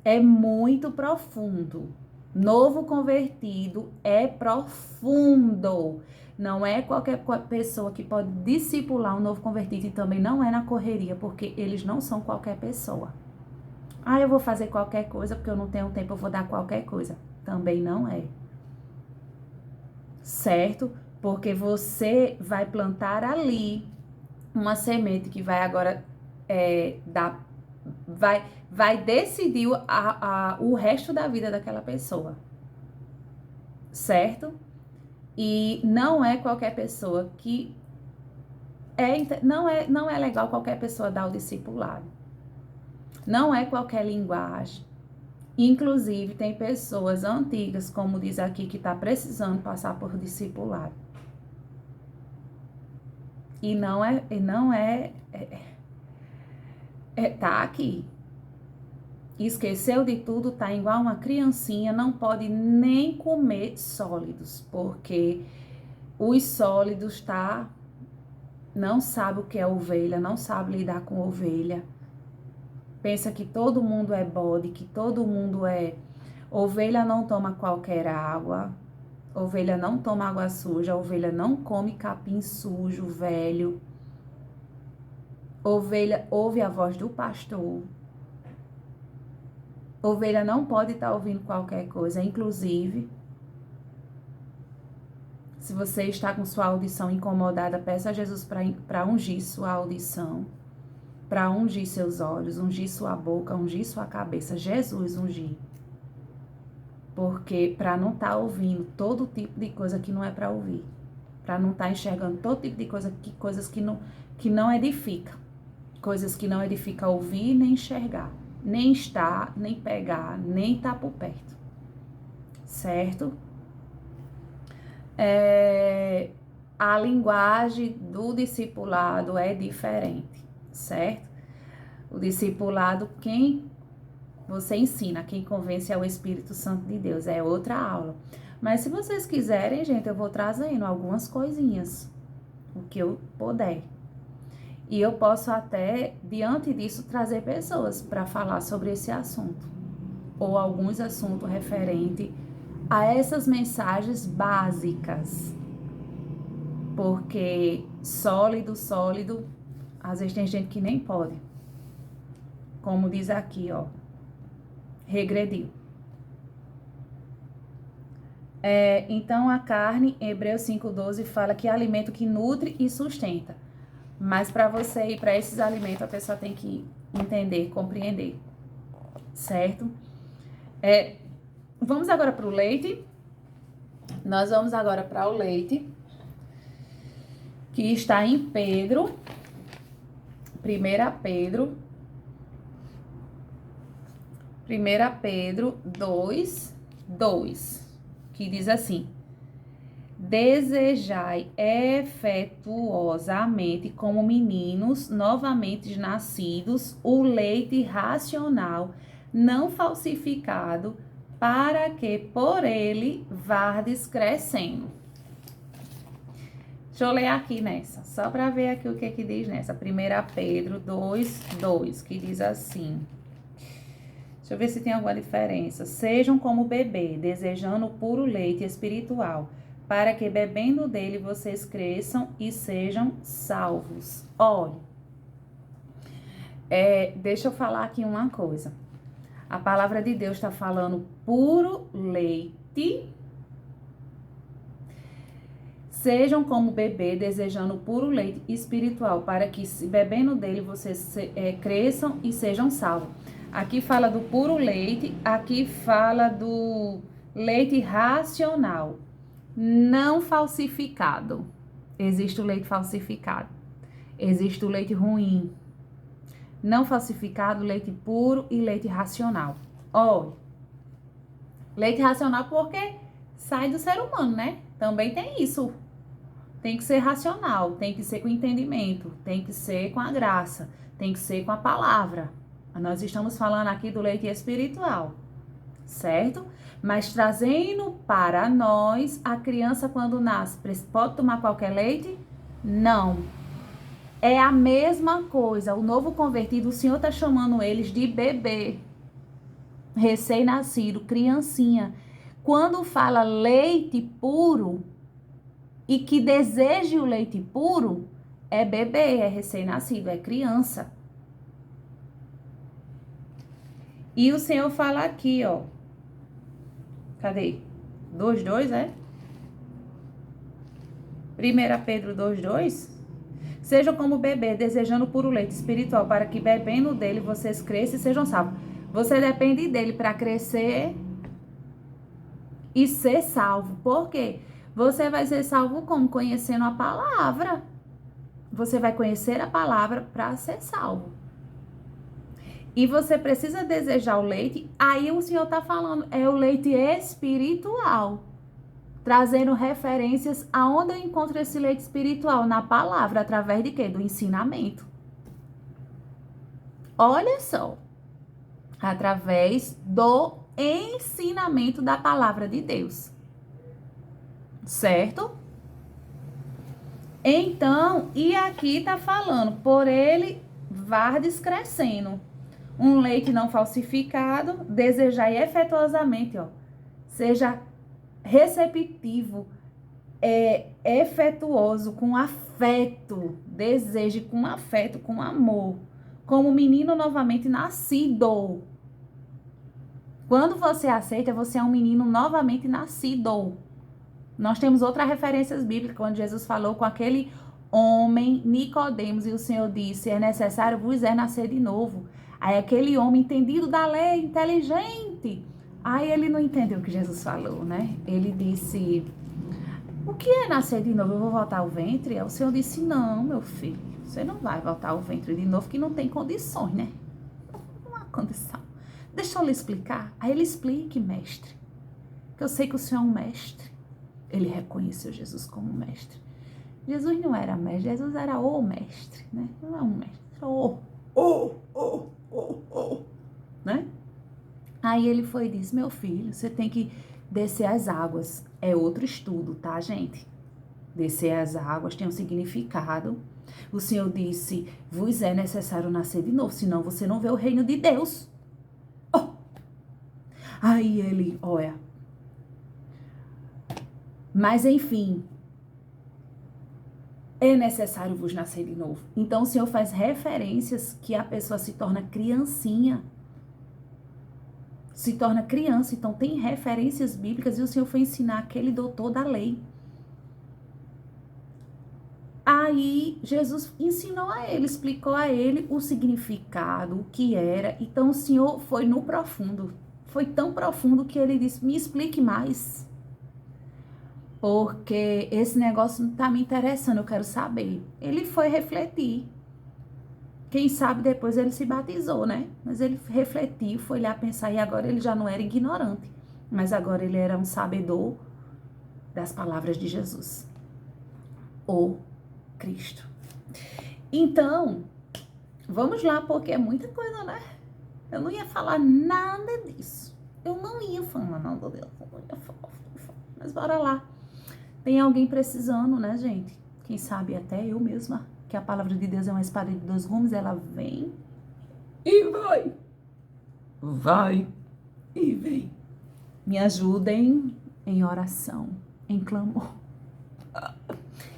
É muito profundo. Novo convertido é profundo. Não é qualquer pessoa que pode discipular um novo convertido e também não é na correria, porque eles não são qualquer pessoa. Ah, eu vou fazer qualquer coisa porque eu não tenho tempo, eu vou dar qualquer coisa. Também não é. Certo? Porque você vai plantar ali uma semente que vai agora dar vai decidir o resto da vida daquela pessoa, certo? E não é qualquer pessoa que não é legal qualquer pessoa dar o discipulado. Não é qualquer linguagem. Inclusive, tem pessoas antigas, como diz aqui, que está precisando passar por discipulado. E tá aqui. Esqueceu de tudo, tá igual uma criancinha, não pode nem comer sólidos, porque os sólidos não sabe o que é ovelha, não sabe lidar com ovelha. Pensa que todo mundo é bode, que todo mundo é... Ovelha não toma qualquer água, ovelha não toma água suja, ovelha não come capim sujo, velho. Ovelha ouve a voz do pastor. Ovelha não pode estar ouvindo qualquer coisa, inclusive, se você está com sua audição incomodada, peça a Jesus para ungir sua audição, para ungir seus olhos, ungir sua boca, ungir sua cabeça. Jesus ungir. Porque para não estar ouvindo todo tipo de coisa que não é para ouvir, para não estar enxergando todo tipo de coisas que não edifica, coisas que não edifica ouvir nem enxergar, nem estar, nem pegar, nem estar por perto, certo? A linguagem do discipulado é diferente, certo? O discipulado, quem você ensina, quem convence é o Espírito Santo de Deus, é outra aula. Mas se vocês quiserem, gente, eu vou trazendo algumas coisinhas, o que eu puder. E eu posso até, diante disso, trazer pessoas para falar sobre esse assunto, ou alguns assuntos referentes a essas mensagens básicas. Porque sólido, às vezes tem gente que nem pode. Como diz aqui, ó, regrediu. Então, a carne, em Hebreus 5,12, fala que é alimento que nutre e sustenta. Mas para você ir para esses alimentos, a pessoa tem que entender, compreender, certo? Vamos agora para o leite. Nós vamos agora para o leite, que está em Pedro, 1 Pedro 2:2, que diz assim: desejai efetuosamente, como meninos novamente nascidos, o leite racional, não falsificado, para que por ele vardes crescendo. Deixa eu ler aqui nessa, só para ver aqui o que diz nessa. 1 Pedro 2:2, que diz assim. Deixa eu ver se tem alguma diferença. Sejam como bebê, desejando o puro leite espiritual, para que bebendo dele vocês cresçam e sejam salvos. Olha, deixa eu falar aqui uma coisa. A palavra de Deus está falando puro leite. Sejam como bebê, desejando o puro leite espiritual, para que bebendo dele vocês cresçam e sejam salvos. Aqui fala do puro leite, aqui fala do leite racional, não falsificado. Existe o leite falsificado, existe o leite ruim. Não falsificado, leite puro e leite racional. Olha, leite racional porque sai do ser humano, né? Também tem isso. Tem que ser racional, tem que ser com entendimento, tem que ser com a graça, tem que ser com a palavra. Nós estamos falando aqui do leite espiritual, certo? Mas trazendo para nós, a criança quando nasce, pode tomar qualquer leite? Não. É a mesma coisa. O novo convertido, o Senhor está chamando eles de bebê, recém-nascido, criancinha. Quando fala leite puro e que deseje o leite puro, é bebê, é recém-nascido, é criança. E o Senhor fala aqui, ó. Cadê? 2:2, é? 1 Pedro 2:2. Sejam como bebê, desejando puro leite espiritual, para que bebendo dele vocês cresçam e sejam salvos. Você depende dele para crescer e ser salvo. Por quê? Você vai ser salvo como? Conhecendo a palavra. Você vai conhecer a palavra para ser salvo. E você precisa desejar o leite. Aí o Senhor está falando, é o leite espiritual. Trazendo referências aonde eu encontro esse leite espiritual? Na palavra, através de quê? Do ensinamento. Olha só. Através do ensinamento da palavra de Deus. Certo? Então, e aqui tá falando, por ele vardes crescendo. Um leite não falsificado, desejai efetuosamente, ó. Seja receptivo, efetuoso, com afeto, deseje com afeto, com amor, como menino novamente nascido. Quando você aceita, você é um menino novamente nascido. Nós temos outras referências bíblicas, quando Jesus falou com aquele homem, Nicodemos, e o Senhor disse, é necessário vos nascer de novo. Aí aquele homem entendido da lei, inteligente, aí ele não entendeu o que Jesus falou, né? Ele disse, o que é nascer de novo? Eu vou voltar ao ventre? Aí o Senhor disse, não, meu filho, você não vai voltar ao ventre de novo, que não tem condições, né? Não há condição. Deixa eu lhe explicar. Aí ele explique, mestre, que eu sei que o Senhor é um mestre. Ele reconheceu Jesus como mestre. Jesus não era mestre, Jesus era o mestre, né? Não é um mestre, era né? Aí ele foi e disse, meu filho, você tem que descer as águas. É outro estudo, tá, gente? Descer as águas tem um significado. O Senhor disse, vos é necessário nascer de novo, senão você não vê o reino de Deus. Oh! Aí ele, olha... Mas, enfim, é necessário vos nascer de novo. Então, o Senhor faz referências que a pessoa se torna criancinha. Se torna criança. Então, tem referências bíblicas e o Senhor foi ensinar aquele doutor da lei. Aí, Jesus ensinou a ele, explicou a ele o significado, o que era. Então, o Senhor foi no profundo. Foi tão profundo que ele disse, me explique mais. Porque esse negócio não tá me interessando, eu quero saber. Ele foi refletir. Quem sabe depois ele se batizou, né? Mas ele refletiu, foi lá pensar, e agora ele já não era ignorante. Mas agora ele era um sabedor das palavras de Jesus. O Cristo. Então, vamos lá, porque é muita coisa, né? Eu não ia falar nada disso. Eu não ia falar nada disso. Mas bora lá. Tem alguém precisando, né, gente? Quem sabe até eu mesma, que a palavra de Deus é uma espada de dois gumes, ela vem e vai. Vai e vem. Me ajudem em oração, em clamor.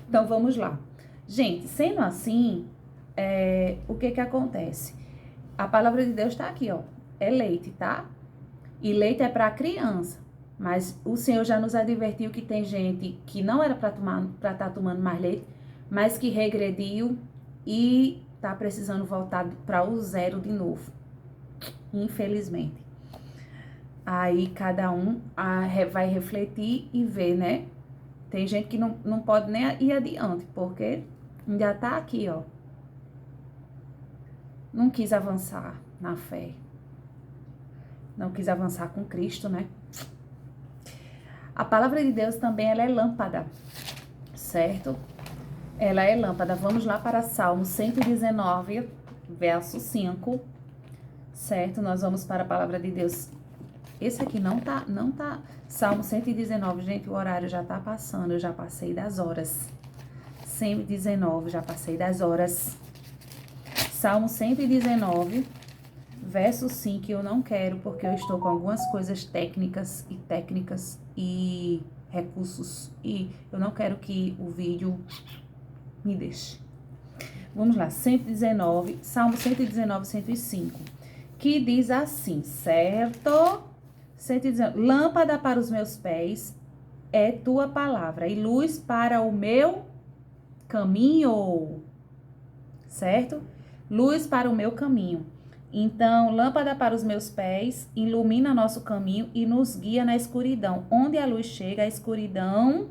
Então, vamos lá. Gente, sendo assim, o que acontece? A palavra de Deus tá aqui, ó. É leite, tá? E leite é para criança. Mas o Senhor já nos advertiu que tem gente que não era para estar tomando mais leite, mas que regrediu e tá precisando voltar para o zero de novo. Infelizmente. Aí cada um vai refletir e ver, né? Tem gente que não pode nem ir adiante, porque ainda tá aqui, ó. Não quis avançar na fé. Não quis avançar com Cristo, né? A palavra de Deus também, ela é lâmpada, certo? Ela é lâmpada. Vamos lá para Salmo 119, verso 5, certo? Nós vamos para a palavra de Deus. Esse aqui não tá. Salmo 119, gente, o horário já tá passando, eu já passei das horas. 119, já passei das horas. Salmo 119, verso 5, eu não quero, porque eu estou com algumas coisas técnicas e recursos, e eu não quero que o vídeo me deixe. Vamos lá, 119, Salmo 119, 105, que diz assim, certo? 119, lâmpada para os meus pés é tua palavra, e luz para o meu caminho. certo? Luz para o meu caminho. Então, lâmpada para os meus pés, ilumina nosso caminho e nos guia na escuridão. Onde a luz chega, a escuridão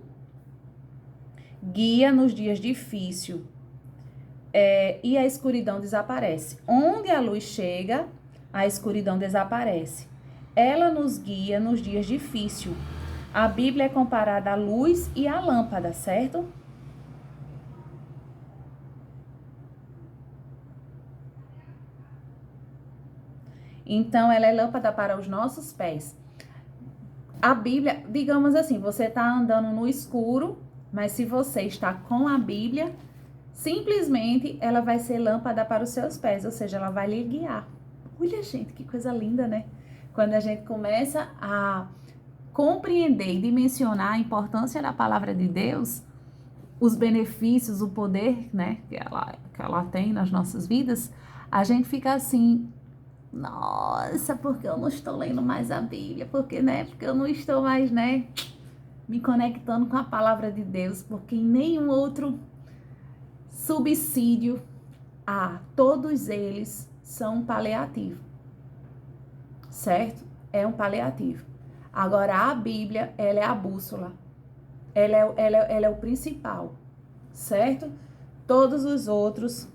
guia nos dias difíceis. E a escuridão desaparece. Onde a luz chega, a escuridão desaparece. Ela nos guia nos dias difíceis. A Bíblia é comparada à luz e à lâmpada, certo? Então, ela é lâmpada para os nossos pés. A Bíblia, digamos assim, você está andando no escuro, mas se você está com a Bíblia, simplesmente ela vai ser lâmpada para os seus pés, ou seja, ela vai lhe guiar. Olha, gente, que coisa linda, né? Quando a gente começa a compreender e dimensionar a importância da palavra de Deus, os benefícios, o poder, né, que ela tem nas nossas vidas, a gente fica assim, nossa, porque eu não estou lendo mais a Bíblia, porque eu não estou mais, me conectando com a palavra de Deus, porque em nenhum outro subsídio todos eles são um paliativo, certo? É um paliativo. Agora, a Bíblia, ela é a bússola, ela é o principal, certo? Todos os outros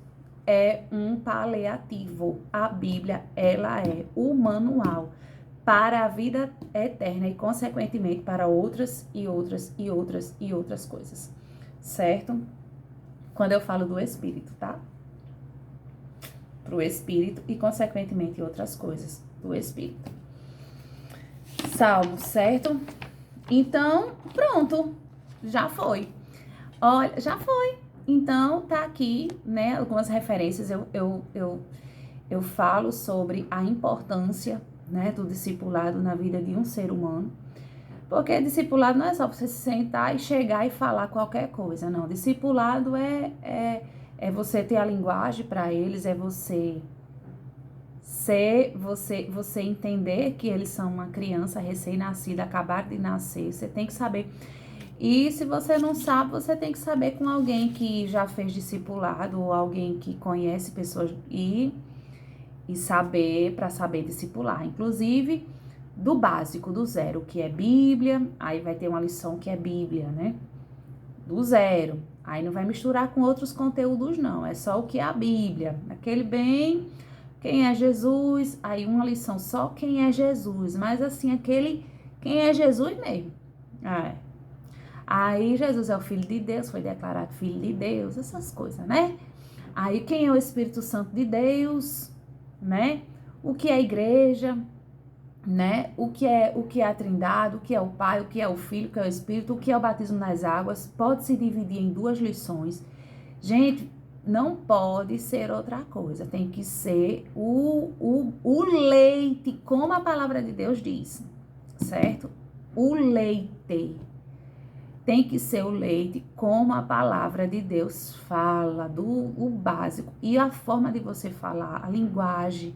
é um paliativo. A Bíblia, ela é o manual para a vida eterna e, consequentemente, para outras e outras e outras e outras coisas, certo? Quando eu falo do Espírito, tá? Para o Espírito e, consequentemente, outras coisas do Espírito. Salmo, certo? Então, pronto, já foi. Olha, já foi. Então, tá aqui, né, algumas referências. Eu falo sobre a importância, né, do discipulado na vida de um ser humano. Porque discipulado não é só você se sentar e chegar e falar qualquer coisa, não. Discipulado é você ter a linguagem para eles, é você entender que eles são uma criança recém-nascida, acabaram de nascer, você tem que saber. E se você não sabe, você tem que saber com alguém que já fez discipulado ou alguém que conhece pessoas e saber, para saber discipular. Inclusive, do básico, do zero, que é Bíblia, aí vai ter uma lição que é Bíblia, né? Do zero. Aí não vai misturar com outros conteúdos, não. É só o que é a Bíblia. Aquele bem, quem é Jesus, aí uma lição só quem é Jesus. Mas assim, aquele, quem é Jesus mesmo. Aí Jesus é o Filho de Deus, foi declarado Filho de Deus, essas coisas, né? Aí quem é o Espírito Santo de Deus, né? O que é a igreja, né? O que é a Trindade, o que é o Pai, o que é o Filho, o que é o Espírito, o que é o batismo nas águas, pode se dividir em 2 lições. Gente, não pode ser outra coisa, tem que ser o leite, como a palavra de Deus diz, certo? O leite. Tem que ser o leite, como a palavra de Deus fala, o básico. E a forma de você falar, a linguagem,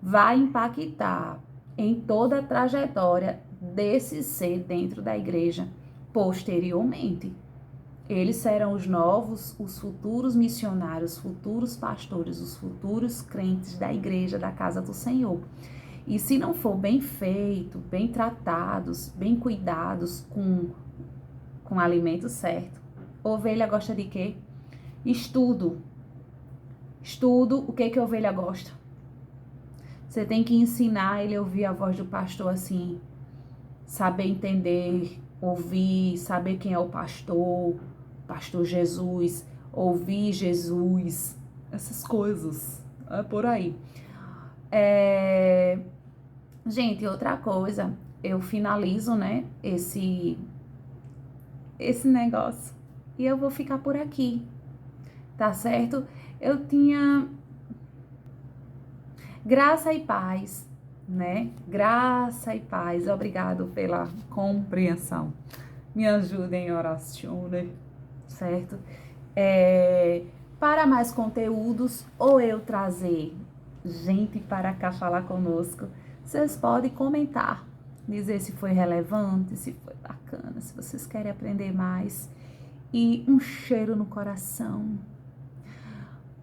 vai impactar em toda a trajetória desse ser dentro da igreja posteriormente. Eles serão os futuros missionários, os futuros pastores, os futuros crentes da igreja, da casa do Senhor. E se não for bem feito, bem tratados, bem cuidados com o alimento certo, ovelha gosta de quê? Estudo. O que a ovelha gosta? Você tem que ensinar ele a ouvir a voz do pastor assim, saber entender, ouvir, saber quem é o pastor Jesus, ouvir Jesus, essas coisas, é por aí. Gente, outra coisa, eu finalizo, né, esse negócio e eu vou ficar por aqui, tá certo? Eu tinha graça e paz, né? Graça e paz. Obrigado pela compreensão. Me ajudem em oração, né? Certo? Para mais conteúdos, ou eu trazer gente para cá falar conosco, vocês podem comentar, dizer se foi relevante, se foi bacana, se vocês querem aprender mais. E um cheiro no coração.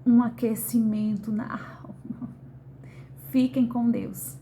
um aquecimento na alma. Fiquem com Deus.